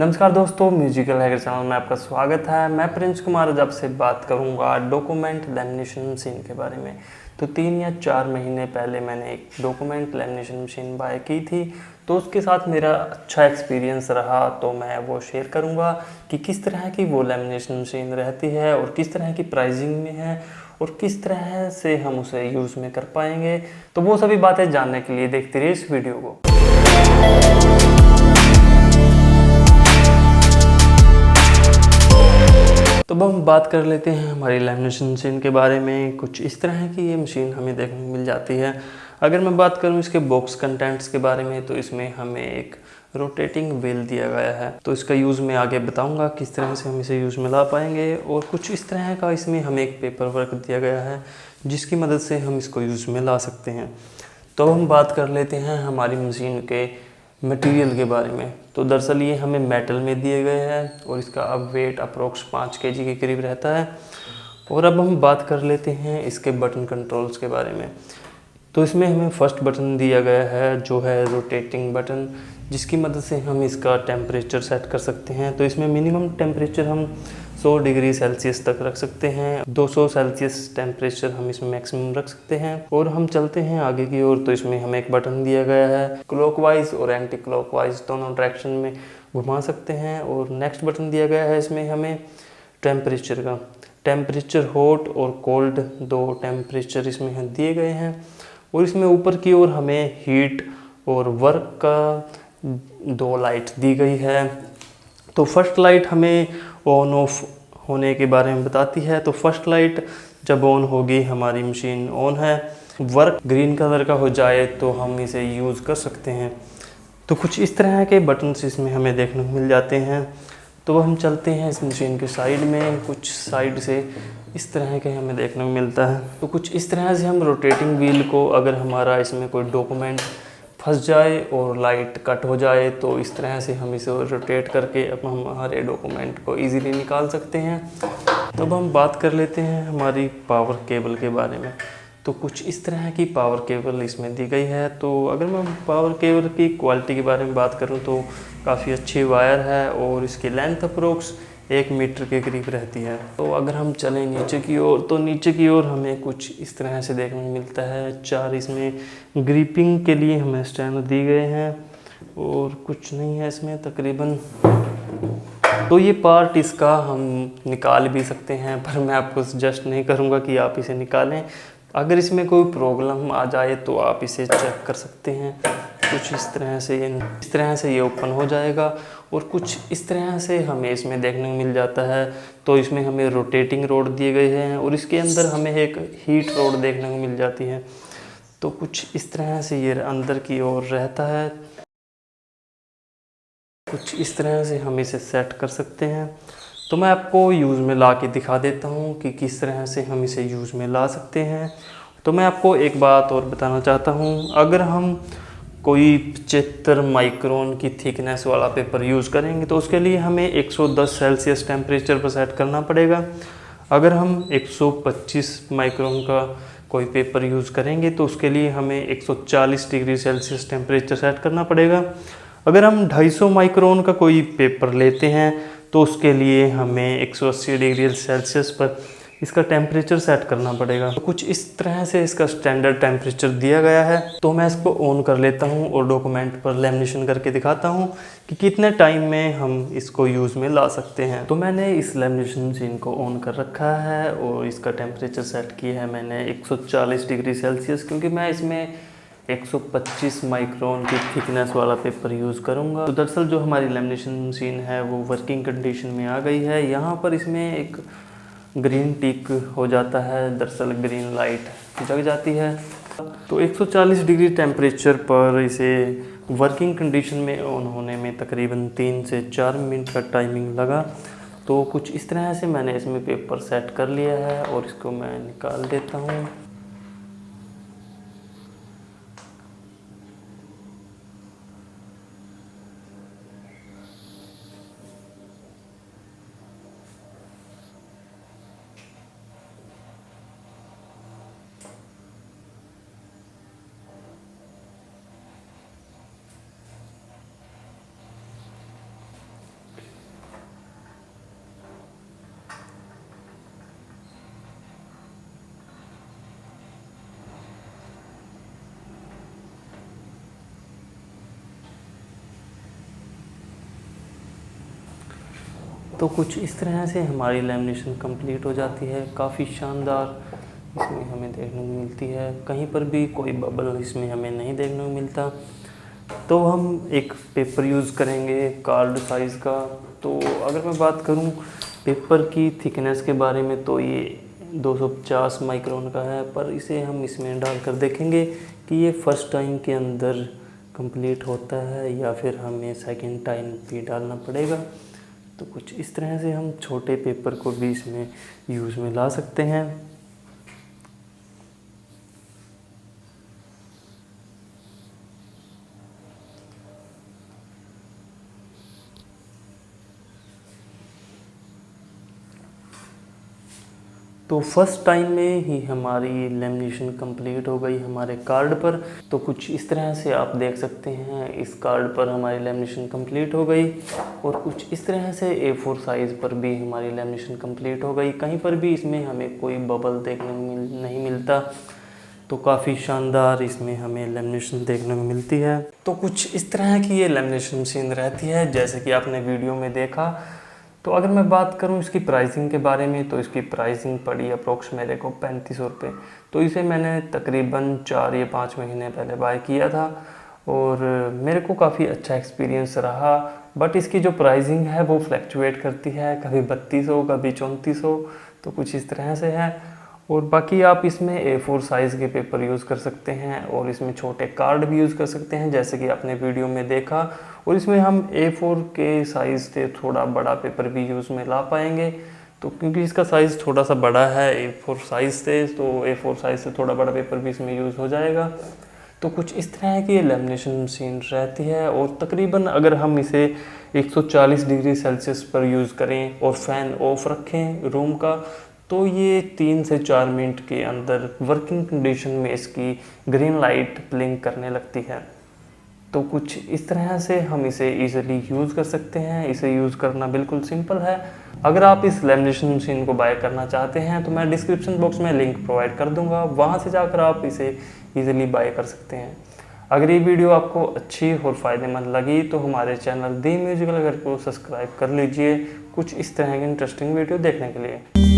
नमस्कार दोस्तों, musical hacker channel में आपका स्वागत है। मैं प्रिंस कुमार आज आपसे बात करूंगा डॉक्यूमेंट लैमिनेशन मशीन के बारे में। तो 3 या 4 महीने पहले मैंने एक डॉक्यूमेंट लैमिनेशन मशीन बाय की थी, तो उसके साथ मेरा अच्छा एक्सपीरियंस रहा। तो मैं वो शेयर करूंगा कि किस तरह की वो लैमिनेशन मशीन रहती है और किस तरह की प्राइसिंग में है और किस तरह से हम उसे यूज़ में कर पाएंगे। तो वो सभी बातें जानने के लिए देखते रहिए इस वीडियो को। तो अब हम बात कर लेते हैं हमारी लैमिनेशन मशीन के बारे में। कुछ इस तरह की ये मशीन हमें देखने को मिल जाती है। अगर मैं बात करूं इसके बॉक्स कंटेंट्स के बारे में, तो इसमें हमें एक रोटेटिंग व्हील दिया गया है। तो इसका यूज़ मैं आगे बताऊंगा किस तरह से हम इसे यूज़ में ला पाएंगे। और कुछ इस तरह का इसमें हमें एक पेपर वर्क दिया गया है जिसकी मदद से हम इसको यूज़ में ला सकते हैं। तो अब हम बात कर लेते हैं हमारी मशीन के मटेरियल के बारे में। तो दरअसल ये हमें मेटल में दिए गए हैं और इसका अब वेट अप्रोक्स 5 kg के करीब रहता है। और अब हम बात कर लेते हैं इसके बटन कंट्रोल्स के बारे में। तो इसमें हमें फर्स्ट बटन दिया गया है जो है रोटेटिंग बटन, जिसकी मदद से हम इसका टेम्परेचर सेट कर सकते हैं। तो इसमें मिनिमम टेम्परेचर हम 100 डिग्री सेल्सियस तक रख सकते हैं, 200 सेल्सियस टेम्परेचर हम इसमें मैक्सिमम रख सकते हैं। और हम चलते हैं आगे की ओर, तो इसमें हमें एक बटन दिया गया है, क्लॉकवाइज और एंटी क्लॉकवाइज दोनों डायरेक्शन में घुमा सकते हैं। और नेक्स्ट बटन दिया गया है इसमें हमें टेम्परेचर का, टेम्परेचर हॉट और कोल्ड दो टेम्परेचर इसमें दिए गए हैं। और इसमें ऊपर की ओर हमें हीट और वर्क का 2 लाइट दी गई है। तो फर्स्ट लाइट हमें ऑन ऑफ होने के बारे में बताती है। तो फर्स्ट लाइट जब ऑन होगी हमारी मशीन ऑन है। वर्क ग्रीन कलर का हो जाए तो हम इसे यूज़ कर सकते हैं। तो कुछ इस तरह के बटन्स इसमें हमें देखने को मिल जाते हैं। तो हम चलते हैं इस मशीन के साइड में। कुछ साइड से इस तरह के हमें देखने को मिलता है। तो कुछ इस तरह से हम रोटेटिंग व्हील को, अगर हमारा इसमें कोई डॉक्यूमेंट फंस जाए और लाइट कट हो जाए, तो इस तरह से हम इसे रोटेट करके अब हम हमारे डॉक्यूमेंट को इजीली निकाल सकते हैं। तो अब हम बात कर लेते हैं हमारी पावर केबल के बारे में। तो कुछ इस तरह की पावर केबल इसमें दी गई है। तो अगर मैं पावर केबल की क्वालिटी के बारे में बात करूं तो काफ़ी अच्छी वायर है और इसकी लेंथ अप्रोक्स 1 मीटर के करीब रहती है। तो अगर हम चलें नीचे की ओर, तो नीचे की ओर हमें कुछ इस तरह से देखने को मिलता है। 4 इसमें ग्रिपिंग के लिए हमें स्टैंड दिए गए हैं और कुछ नहीं है इसमें तकरीबन। तो ये पार्ट इसका हम निकाल भी सकते हैं, पर मैं आपको सजेस्ट नहीं करूँगा कि आप इसे निकालें। अगर इसमें कोई प्रॉब्लम आ जाए तो आप इसे चेक कर सकते हैं। कुछ इस तरह से ये ओपन हो जाएगा और कुछ इस तरह से हमें इसमें देखने को मिल जाता है। तो इसमें हमें रोटेटिंग रोड दिए गए हैं और इसके अंदर हमें एक हीट रोड देखने को मिल जाती है। तो कुछ इस तरह से ये अंदर की ओर रहता है। कुछ इस तरह से हम इसे सेट कर सकते हैं। तो मैं आपको यूज़ में ला के दिखा देता हूँ कि किस तरह से हम इसे यूज़ में ला सकते हैं। तो मैं आपको एक बात और बताना चाहता हूँ, अगर हम कोई 75 माइक्रोन की थिकनेस वाला पेपर यूज़ करेंगे तो उसके लिए हमें 110 सेल्सियस टेम्परेचर पर सेट करना पड़ेगा। अगर हम 125 माइक्रोन का कोई पेपर यूज़ करेंगे तो उसके लिए हमें 140 डिग्री सेल्सियस टेम्परेचर सेट करना पड़ेगा। अगर हम 250 माइक्रोन का कोई पेपर लेते हैं तो उसके लिए हमें 180 डिग्री सेल्सियस पर इसका टेम्परेचर सेट करना पड़ेगा। तो कुछ इस तरह से इसका स्टैंडर्ड टेम्परेचर दिया गया है। तो मैं इसको ऑन कर लेता हूँ और डॉक्यूमेंट पर लेमिनेशन करके दिखाता हूँ कि कितने टाइम में हम इसको यूज़ में ला सकते हैं। तो मैंने इस लेमिनेशन मशीन को ऑन कर रखा है और इसका टेम्परेचर सेट किया है मैंने 140 डिग्री सेल्सियस, क्योंकि मैं इसमें 125 माइक्रोन की थिकनेस वाला पेपर यूज़ करूँगा। तो दरअसल जो हमारी लेमिनेशन मशीन है वो वर्किंग कंडीशन में आ गई है। यहाँ पर इसमें एक ग्रीन टिक हो जाता है, दरअसल ग्रीन लाइट जग जाती है। तो 140 डिग्री टेम्परेचर पर इसे वर्किंग कंडीशन में ऑन होने में तकरीबन 3 से 4 मिनट का टाइमिंग लगा। तो कुछ इस तरह से मैंने इसमें पेपर सेट कर लिया है और इसको मैं निकाल देता हूँ। तो कुछ इस तरह से हमारी लेमिनेशन कंप्लीट हो जाती है। काफ़ी शानदार इसमें हमें देखने को मिलती है, कहीं पर भी कोई बबल इसमें हमें नहीं देखने को मिलता। तो हम एक पेपर यूज़ करेंगे कार्ड साइज़ का। तो अगर मैं बात करूं पेपर की थिकनेस के बारे में, तो ये 250 माइक्रोन का है, पर इसे हम इसमें डालकर देखेंगे कि ये फर्स्ट टाइम के अंदर कंप्लीट होता है या फिर हमें सेकंड टाइम भी डालना पड़ेगा। तो कुछ इस तरह से हम छोटे पेपर को भी इसमें यूज़ में ला सकते हैं। तो फर्स्ट टाइम में ही हमारी लेमिनेशन कंप्लीट हो गई हमारे कार्ड पर। तो कुछ इस तरह से आप देख सकते हैं इस कार्ड पर हमारी लेमिनेशन कंप्लीट हो गई, और कुछ इस तरह से A4 साइज़ पर भी हमारी लेमिनेशन कंप्लीट हो गई। कहीं पर भी इसमें हमें कोई बबल देखने को नहीं मिलता। तो काफ़ी शानदार इसमें हमें लेमिनेशन देखने को मिलती है। तो कुछ इस तरह की ये लेमिनेशन मशीन रहती है जैसे कि आपने वीडियो में देखा। तो अगर मैं बात करूं इसकी प्राइसिंग के बारे में, तो इसकी प्राइसिंग पड़ी अप्रोक्स मेरे को 3500 रुपये। तो इसे मैंने तकरीबन 4 या 5 महीने पहले बाय किया था और मेरे को काफ़ी अच्छा एक्सपीरियंस रहा। बट इसकी जो प्राइसिंग है वो फ्लैक्चुएट करती है, कभी 3200 कभी 3400, तो कुछ इस तरह से है। और बाकी आप इसमें A4 साइज़ के पेपर यूज़ कर सकते हैं और इसमें छोटे कार्ड भी यूज़ कर सकते हैं जैसे कि आपने वीडियो में देखा। और इसमें हम A4 के साइज़ से थोड़ा बड़ा पेपर भी यूज़ में ला पाएंगे। तो क्योंकि इसका साइज़ थोड़ा सा बड़ा है A4 साइज़ से, तो A4 साइज़ से थोड़ा बड़ा पेपर भी इसमें यूज़ हो जाएगा। तो कुछ इस तरह की लेमिनेशन मशीन रहती है। और तकरीबन अगर हम इसे 140 डिग्री सेल्सियस पर यूज़ करें और फ़ैन ऑफ रखें रूम का, तो ये 3 से 4 मिनट के अंदर वर्किंग कंडीशन में इसकी ग्रीन लाइट ब्लिंक करने लगती है। तो कुछ इस तरह से हम इसे इजीली यूज़ कर सकते हैं। इसे यूज़ करना बिल्कुल सिंपल है। अगर आप इस लेमिनेशन मशीन को बाय करना चाहते हैं तो मैं डिस्क्रिप्शन बॉक्स में लिंक प्रोवाइड कर दूंगा, वहां से जाकर आप इसे इजीली बाय कर सकते हैं। अगर ये वीडियो आपको अच्छी और फ़ायदेमंद लगी तो हमारे चैनल दी म्यूजिकल घर को सब्सक्राइब कर लीजिए कुछ इस तरह की इंटरेस्टिंग वीडियो देखने के लिए।